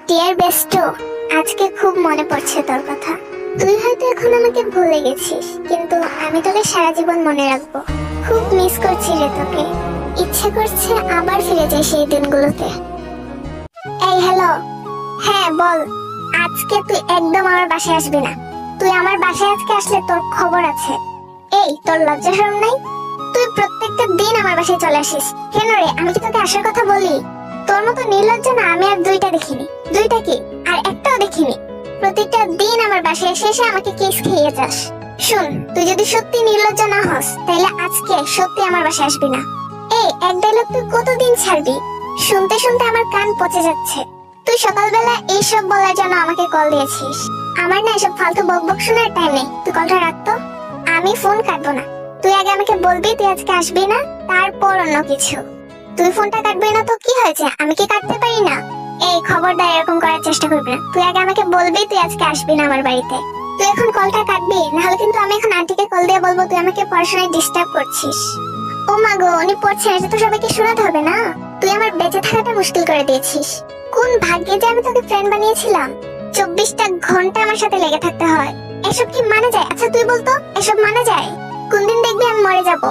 Deer Bairstow, আজকে খুব মনে পড়ছে তোর কথা। তুই হয়তো এখন আমাকে ভুলে গেছিস, কিন্তু আমি তোকে সারা জীবন মনে রাখবো। খুব মিস করছি রে তোকে, ইচ্ছে করছে আবার ফিরে যাই সেই দিনগুলোতে। এই হ্যালো, হ্যাঁ বল। আজকে তুই একদম আমার বাসায় আসবি না। তুই আমার বাসায় আজকে আসলে তোর খবর আছে। এই তোর লজ্জা শরম নাই? তুই প্রত্যেকটা দিন আমার বাসায় চলে আসিস কেন রে? আমি কি তোকে আসার কথা বলি? তোর মতো নির্লজ্জ না আমি আর দুইটা দেখিনি। দুইটা কি, আর একটাও দেখিনি। প্রত্যেকটা দিন আমার বাসায় এসে এসে আমাকে কিস খেয়ে যাস। শুন, তুই যদি সত্যি নির্লজ্জ না হস তাহলে আজকে সত্যি আমার বাসায় আসবি না। এই এক ডায়লগ তুই কতদিন ছাড়বি? শুনতে শুনতে আমার কান পচে যাচ্ছে। তুই সকালবেলা এইসব বলার জন্য আমাকে কল দিয়েছিস। আমার না এসব ফালতু বকবক শোনার টাইম নেই। তুই কলটা রাখতো। আমি ফোন কাটবো না। তুই আগে আমাকে বলবি তুই আজকে আসবি না, তারপর অন্য কিছু। তুই ফোনটা কাটবি না তো কি হয়েছে? আমি কি কাটতে পারি না? এই খবরদার এরকম করার চেষ্টা করবি না। তুই আগে আমাকে বলবি তুই আজকে আসবি না আমার বাড়িতে। তুই এখন কলটা কাটবি, নাহলে কিন্তু আমি এখন আন্টিকে কল দিয়ে বলবো তুই আমাকে পড়াশোনায় ডিস্টার্ব করছিস। ও মা গো, উনি পড়ছেন, এটা তো সবাইকে শোনাতে হবে না? তুই আমার বেঁচে থাকাটা মুশকিল করে দিয়েছিস। কোন ভাগ্যে যে আমি তোকে ফ্রেন্ড বানিয়েছিলাম। 24টা ঘন্টা আমার সাথে লেগে থাকতে হয়। এসব কি মানে যায়? আচ্ছা তুই বলতো, এসব মানে যায়? কোনদিন দেখবি আমি মরে যাব।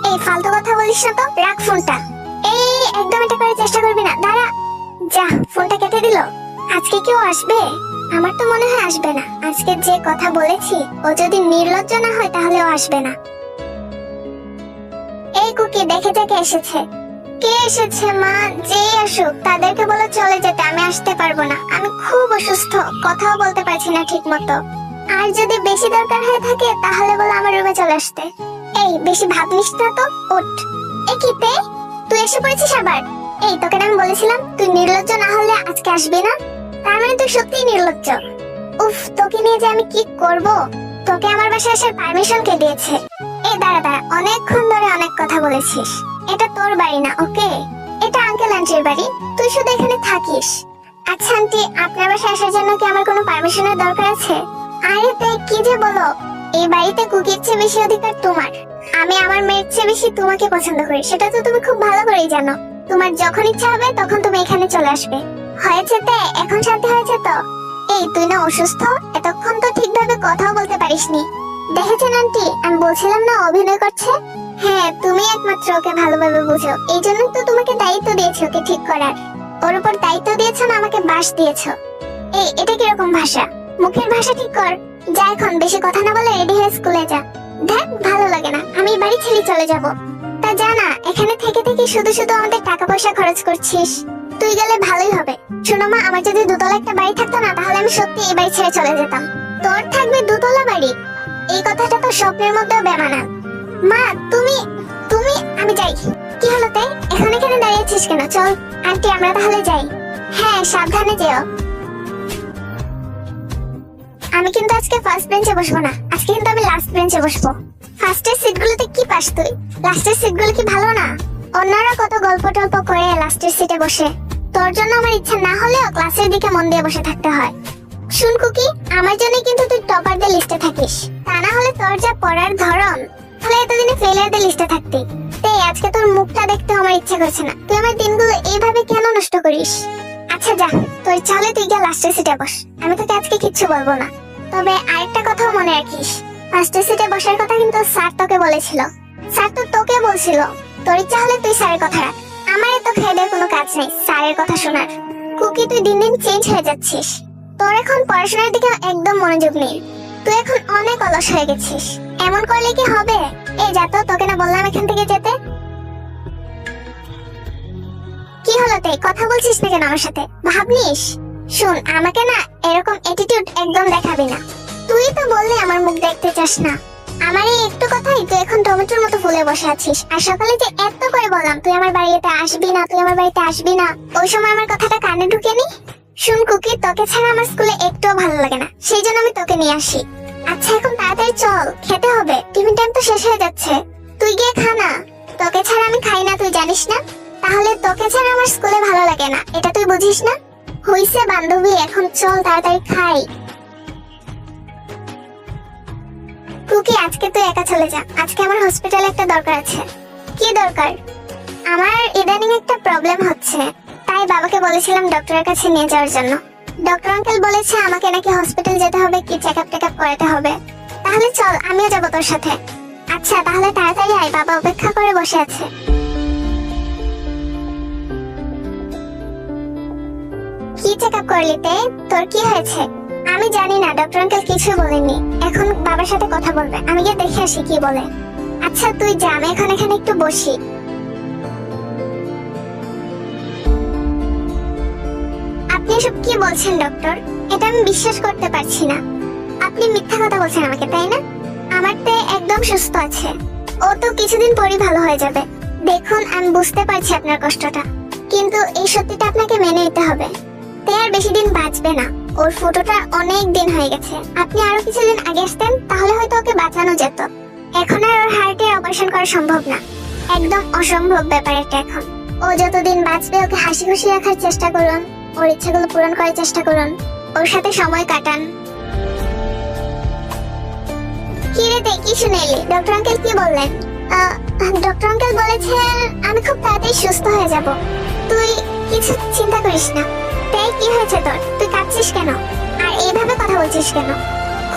এই ফালতু কথা বলিস না তো, রাখ ফোনটা। এই একদম এটা করার চেষ্টা করবি না, দাঁড়া। যা, ফোনটা কেটে দিল। আজকে কেউ আসবে? আমার তো মনে হয় আসবে না। আজকে যে কথা বলেছি, ও যদি নির্লজ্জ না হয় তাহলে ও আসবে না। এই কুকি, দেখে দেখে এসেছে। কে এসেছে মা? যেই আসুক তাদেরকে বলে চলে যেতে, আমি আসতে পারবো না। আমি খুব অসুস্থ, কথাও বলতে পারছি না ঠিক মতো। আর যদি বেশি দরকার হয়ে থাকে তাহলে বলে আমার রুমে চলে আসতে। এই বেশি ভাবিস না তো, ওঠ। এ কি তে, তুই এসে পড়েছিস আবার? এই তোকে না আমি বলেছিলাম তুই নির্লজ্জ না হলে আজকে আসবি না। তার মানে তুই সত্যিই নির্লজ্জ। উফ, তোকে নিয়ে যে আমি কি করব। তোকে আমার বাসায় আসার পারমিশন কে দিয়েছে? এই দাঁড়া দাঁড়া, অনেকক্ষণ ধরে অনেক কথা বলেছিস। এটা তোর বাড়ি না, ওকে? এটা আঙ্কেল আন্টির বাড়ি। তুই শুধু এখানে থাকিস। আচ্ছা আন্টি, আপনার বাসায় আসার জন্য কি আমার কোনো পারমিশনের দরকার আছে? আরে তে কি যে বলো, এই বাড়িতে কুকির চেয়ে বেশি অধিকার তোমার। আমি আমার মেয়ের চেয়ে বেশি তোমাকে পছন্দ করি, সেটা তো তুমি খুব ভালো করেই জানো। তোমার যখন ইচ্ছা হবে তখন তুমি এখানে চলে আসবে। হয়েছে তে, এখন শান্তি হয়েছে তো? এই তুই না অসুস্থ, এতক্ষণ তো ঠিকভাবে কথাও বলতে পারিসনি। দেখেছেন আন্টি, আমি বলছিলাম না অভিনয় করছে। হ্যাঁ, তুমি একমাত্র ওকে ভালোভাবে বুঝো, এই জন্যই তো তোমাকে দায়িত্ব দিয়েছি ওকে ঠিক করার। ওর উপর দায়িত্ব দিয়েছো না আমাকে বাস দিয়েছো। এই এটা কিরকম ভাষা? মুখের ভাষা ঠিক কর। যা এখন, বেশি কথা না বলে রেডি হয়ে স্কুলে যা। দেখ, ভালো লাগে না, আমি বাড়ি ছেড়ে চলে যাব। তা জানা, এখানে থেকে থেকে শুধু শুধু আমাদের টাকা পয়সা খরচ করছিস। তুই গেলে ভালোই হবে। শোনো মা, আমার যদি দোতলা একটা বাড়ি থাকতো না তাহলে আমি সত্যি এই বাড়ি ছেড়ে চলে যেতাম। তোর থাকবে দুতলা বাড়ি? এই কথাটা তো স্বপ্নের মধ্যেও বেমানান। মা তুমি তুমি আমি যাই। কি হলো তাই, এখানে দাঁড়িয়েছিস কেন? চল আন্টি, আমরা তাহলে যাই। হ্যাঁ, সাবধানে যেও। আমি কিন্তু আজকে ফার্স্ট বেঞ্চে বসবো না, আজকে কিন্তু আমি লাস্ট বেঞ্চে বসবো। ফার্স্টের সিটগুলোতে কি পাস তুই? লাস্টের সিটগুলো কি ভালো না? অন্যরা কত গল্প টল্প করে লাস্টের সিটে বসে। তোর জন্য আমার ইচ্ছা না হলেও ক্লাসের দিকে মন দিয়ে বসে থাকতে হয়। শুন কুকি, আমার জন্য কিন্তু তুই টপারদের লিস্টে থাকিস। তা না হলে তোর যা পড়ার ধরন, তাহলে এতদিনে ফেলিয়ারদের লিস্টে থাকতি। তাই আজকে তোর মুখটা দেখতে আমার ইচ্ছা করছে না। তুই আমার দিনগুলো এইভাবে কেন নষ্ট করিস? আচ্ছা যা, তোর চলে তুই গিয়ে লাস্টের সিটে বস। আমি তোকে আজকে কিচ্ছু বলবো না। তবে আরেকটা কথাও মনে রাখিস, ফার্স্টের সিটে বসার কথা কিন্তু স্যার তোকে বলেছিল। স্যার তো তোকে বলছিল। তোর ইচ্ছা হলে তুই স্যারের কথা রাখ। আমার এত খেয়ে কোনো কাজ নেই স্যারের কথা শোনার। কুকি, তুই দিন দিন চেঞ্জ হয়ে যাচ্ছিস। তোর এখন পড়াশোনার দিকে একদম মনোযোগ নেই। তুই এখন অনেক অলস হয়ে গেছিস। এমন করলে কি হবে? এই যা তো, তোকে না বললাম এখান থেকে যেতে। কি হলো তে, কথা বলছিস না কেন আমার সাথে? ভাবনিস? শুন, আমাকে না এরকম অ্যাটিটিউড একদম দেখাবি না। তুই তো বললি আমার মুখ দেখতে চাস না। আমার এই একটু কথাই তুই এখন টমেটোর মতো ফুলে বসে আছিস। আর সকালে যে এত করে বললাম তুই আমার বাড়িতে আসবি না, তুই আমার বাড়িতে আসবি না, ওই সময় আমার কথাটা কানে ঢুকেনি? শুন কুকি, তোকে ছাড়া আমার স্কুলে একটুও ভালো লাগে না, সেই জন্য আমি তোকে নিয়ে আসি। আচ্ছা এখন তাড়াতাড়ি চল, খেতে হবে, টিফিন টাইম তো শেষ হয়ে যাচ্ছে। তুই গিয়ে খা না। তোকে ছাড়া আমি খাই না, তুই জানিস না? তাহলে তোকে ছাড়া আমার স্কুলে ভালো লাগে না, এটা তুই বুঝিস না? হইছে বান্ধবী, এখন চল তাড়াতাড়ি খাই। কুকি, আজকে তুই একা চলে যা, আজকে আমার হসপিটালে একটা দরকার আছে। কি দরকার? আমার ইদানিং একটা প্রবলেম হচ্ছে, তাই বাবাকে বলেছিলাম ডক্টরের কাছে নিয়ে যাওয়ার জন্য। ডক্টর আঙ্কেল বলেছে আমাকে নাকি হসপিটাল যেতে হবে, কি চেকআপ টেকআপ করাতে হবে। তাহলে চল, আমিও যাবো তোর সাথে। আচ্ছা তাহলে তাড়াতাড়ি আয়, বাবা অপেক্ষা করে বসে আছে। কি চেকআপ করলি তে? তোর কি হয়েছে? আমি জানি না, ডক্টর আঙ্কেল কিছু বলেনি। এখন বাবার সাথে কথা বলবে, আমি গিয়ে দেখে আসি কি বলে। আচ্ছা তুই যা, আমি এখানে একটু বসি। আপনি এসব কি বলছেন ডক্টর? এটা আমি বিশ্বাস করতে পারছি না। আপনি মিথ্যা কথা বলছেন আমাকে, তাই না? আমার তে একদম সুস্থ আছে, ও তো কিছুদিন পরই ভালো হয়ে যাবে। দেখুন আমি বুঝতে পারছি আপনার কষ্টটা, কিন্তু এই সত্যিটা আপনাকে মেনে নিতে হবে। তে আর বেশি দিন বাঁচবে না, ওর ফটোটা অনেক দিন হয়ে গেছে। আপনি আরো কিছুদিন আগে আসতেন তাহলে হয়তো ওকে বাঁচানো যেত। এখন আর ওর হার্টের অপারেশন করা সম্ভব না, একদম অসম্ভব ব্যাপার এটা এখন। ও যতদিন বাঁচবে ওকে হাসি খুশি রাখার চেষ্টা করুন, ওর ইচ্ছাগুলো পূরণ করার চেষ্টা করুন, ওর সাথে সময় কাটান। কি রে তে, কি শুনে এলি? ডক্টর আঙ্কেল কি বললেন? ডক্টর আঙ্কেল বলেছেন আমি খুব তাড়াতাড়ি সুস্থ হয়ে যাব, তুই কিছু চিন্তা করিস না। তাই কি হয়েছে তোর? তুই কাঁদছিস কেন? আর এইভাবে কথা বলছিস কেন?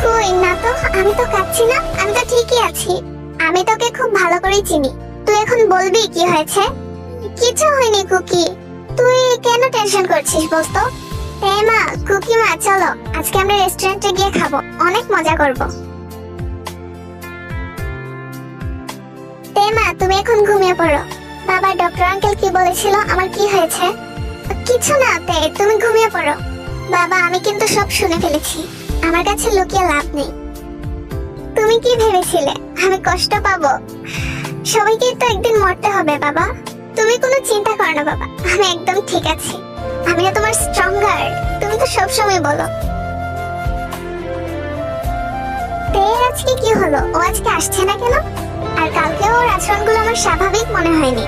কই না তো, আমি তো কাঁদছি না, আমি তো ঠিকই আছি। আমি তোকে খুব ভালো করে চিনি, তুই এখন বলবি কি হয়েছে? কিছু হয়নি কুকি, তুই কেন টেনশন করছিস বলতো? তাই মা, কুকি মা চলো আজকে আমরা রেস্টুরেন্টে গিয়ে খাবো, অনেক মজা করব। তাই মা তুমি এখন ঘুমিয়ে পড়ো। বাবা ডক্টর আঙ্কেল কি বলেছিল, আমার কি হয়েছে? কিছু না তে, তুমি ঘুমিয়ে পড়ো। বাবা আমি কিন্তু সব শুনে ফেলেছি, আমার কাছে লুকিয়ে লাভ নেই। তুমি কি ভেবেছিলে আমি কষ্ট পাবো? সবাইকে তো একদিন মরতে হবে বাবা, তুমি কোনো চিন্তা করো না বাবা, আমি একদম ঠিক আছি। আমি না তোমার স্ট্রঙ্গার, তুমি তো সব সময় বলো। তে আজকে কি হলো, ও আজকে আসছে না কেন? আর কালকে ওর আচরণগুলো আমার স্বাভাবিক মনে হয়নি।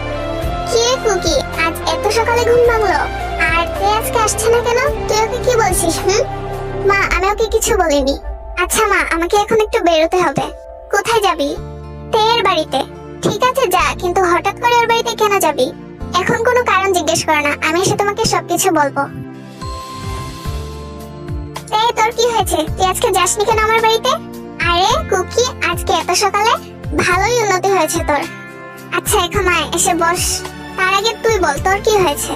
কি রে কুকি, আজ এত সকালে ঘুম ভাঙলো? আর তে আজকে আসছে না কেন? তুই ওকে কি বলছিস? মা আমি ওকে কিছু বলিনি। আচ্ছা মা, আমাকে এখন একটু বেরোতে হবে। কোথায় যাবি? তেয়ের বাড়িতে। ঠিক আছে যা, কিন্তু হঠাৎ করে ওর বাড়িতে কেন যাবি? এখন কোনো কারণ জিজ্ঞেস কর না, আমি এসে তোমাকে সবকিছু বলবো। তে তোর কি হয়েছে, তুই আজকে যাসনি কেন আমার বাড়িতে? আরে কুকি, আজকে এত সকালে? ভালোই উন্নতি হয়েছে তোর। আচ্ছা এখন আয়, এসে বস। তার আগে তুই বল তোর কি হয়েছে?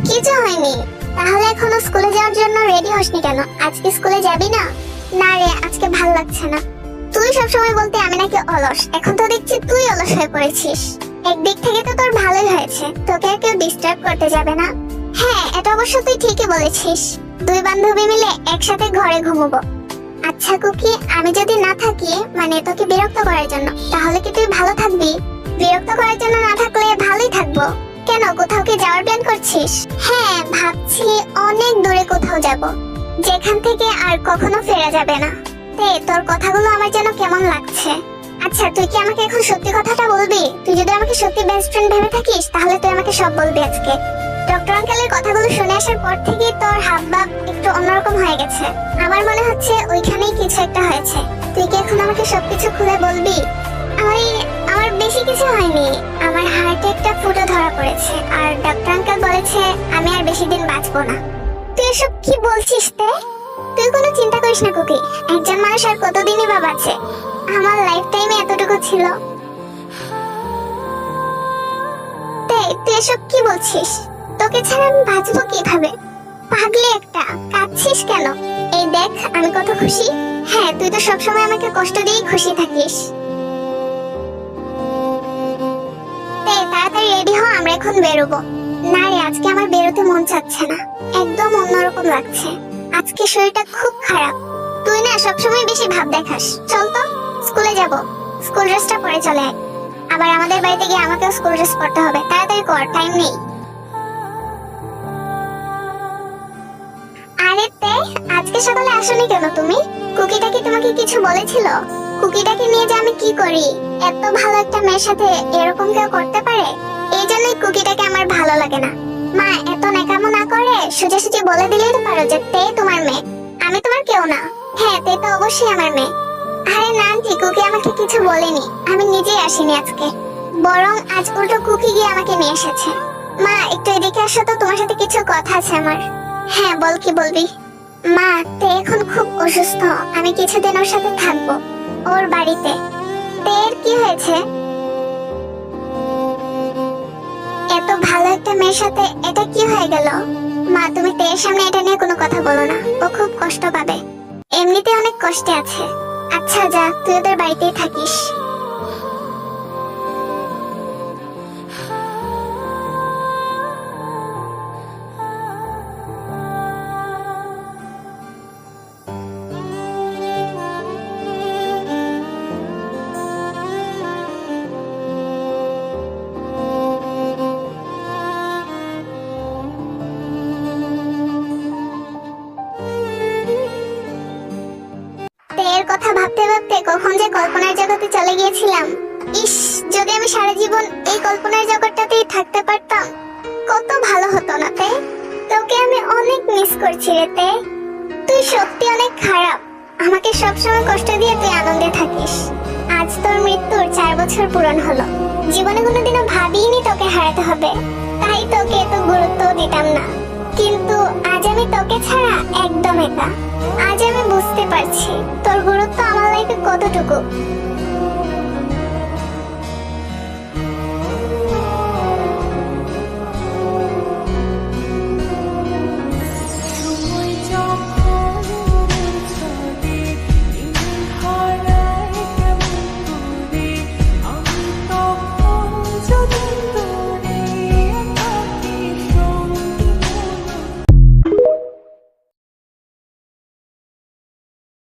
কিছু হয়নি। তাহলে এখনো স্কুলে যাওয়ার জন্য রেডি হসনি কেন? আজকে স্কুলে যাবি না? না রে, আজকে ভাল লাগছে না। তুই সবসময় বলতে আমি নাকি অলস, এখন তো দেখছি তুই অলস হয়ে পড়েছিস। একদিক থেকে তো তোর ভালোই হয়েছে, তোকে আর কেউ ডিস্টার্ব করতে যাবে না। হ্যাঁ এটা অবশ্য তুই ঠিকই বলেছিস, দুই বান্ধবী মিলে একসাথে ঘরে ঘুমোবো। আচ্ছা কুকি, আমি যদি না থাকি, মানে তোকে বিরক্ত করার জন্য, তাহলে কি তুই ভালো থাকবি? বিরক্ত করার জন্য না থাকলে ভালোই থাকবো। কেন, কোথাও কি যাওয়ার প্ল্যান করছিস? হ্যাঁ ভাবছি অনেক দূরে কোথাও যাব, যেখান থেকে আর কখনো ফেরা যাবে না। তে তোর কথাগুলো আমার যেন কেমন লাগছে। আচ্ছা তুই কি আমাকে এখন সত্যি কথাটা বলবি? তুই যদি আমাকে সত্যি বেস্ট ফ্রেন্ড ভেবে থাকিস তাহলে তুই আমাকে সব বলবি আজকে। ডক্টর আঙ্কেলের কথাগুলো শুনে আসার পর থেকে তোর হাবভাব একটু অন্যরকম হয়ে গেছে। আমার মনে হচ্ছে ওইখানেই কিছু একটা হয়েছে। তুই কি এখন আমাকে সবকিছু খুলে বলবি? আমার বেশি কিছু হয়নি, আমার হার্টে একটা ফুটো ধরা পড়েছে, আর ডক্টর আঙ্কেল বলেছে আমি আর বেশি দিন বাঁচবো না। তুই এসব কি বলছিস তে? তুই কোনো চিন্তা করিস না কুকি, একজন মানুষ আর কতদিনই বা বাঁচে? আমার লাইফ টাইমে এতটুকু ছিল। তুই এসব কি বলছিস? তোকে ছাড়া আমি বাঁচবো কিভাবে? পাগলি একটা, কাঁদছিস কেন? এই দেখ আমি কত খুশি। হ্যাঁ তুই তো সবসময় আমাকে কষ্ট দিয়েই খুশি থাকিস। তাড়াতাড়ি রেডি হ, আমরা এখন বেরোবো। না রে, আজকে আমার বেরোতে মন চাচ্ছে না, একদম অন্যরকম লাগছে। আজকে শরীরটা খুব খারাপ। তুই না সবসময় বেশি ভাব দেখাস। চল তো স্কুলে যাব, স্কুল ড্রেসটা পরে চলে আয়। আবার আমাদের বাড়িতে গিয়ে আমাকেও স্কুল ড্রেস পরতে হবে, তাড়াতাড়ি কর, টাইম নেই। আরে তে, আজকে সকালে আসোনি কেন তুমি? কুকিটা কি তোমাকে কিছু বলেছিল? কুকিটাকে নিয়ে যে আমি কি করি? এত ভালো একটা মেয়ের সাথে এরকম কেউ করতে পারে? এই জন্যই কুকিটাকে আমার ভালো লাগে না। মা এত নেকামো না করে সোজাসুজি বলে দিলেই তো পারো যে তে তোমার মেয়ে, আমি তোমার কেউ না। হ্যাঁ তে তো অবশ্যই আমার মেয়ে। আরে না আন্টি, কুকি আমাকে কিছু বলেনি, আমি নিজেই আসিনি আজকে, বরং আজ উল্টো কুকি গিয়ে আমাকে নিয়ে এসেছে। মা একটু এদিকে আসো তো, তোমার সাথে কিছু কথা আছে আমার। হ্যাঁ বল, কি বলবি? মা, তে এখন খুব অসুস্থ। আমি কিছুদিন ওর সাথে থাকবো, ওর বাড়িতে। তের কি হয়েছে? এত ভালো একটা মেয়ের সাথে এটা কি হয়ে গেল? মা, তুমি তের সামনে এটা নিয়ে কোনো কথা বলো না, ও খুব কষ্ট পাবে। এমনিতে অনেক কষ্টে আছে। আচ্ছা যা, তুই ওদের বাড়িতেই থাকিস। তের কথা ভাবতে ভাবতে কখন যে কল্পনার জগতে চলে গিয়েছিলাম। ইস, যদি আমি সারা জীবন এই কল্পনার জগৎটাতেই থাকতে পারতাম, কত ভালো হতো না তে? তোকে আমি অনেক মিস করছি রে তে। তুই সত্যি অনেক খারাপ। আমাকে সবসময় কষ্ট দিয়ে তুই আনন্দে থাকিস। আজ তোর মৃত্যুর 4 বছর পূরণ হলো। জীবনে কোনোদিনও ভাবিনি তোকে হারাতে হবে, তাই তোকে এত গুরুত্ব দিতাম না। কিন্তু আজ আমি তোকে ছাড়া একদম একা। আজ আমি বুঝতে পারছি তোর গুরুত্ব আমার লাইফে কতটুকু।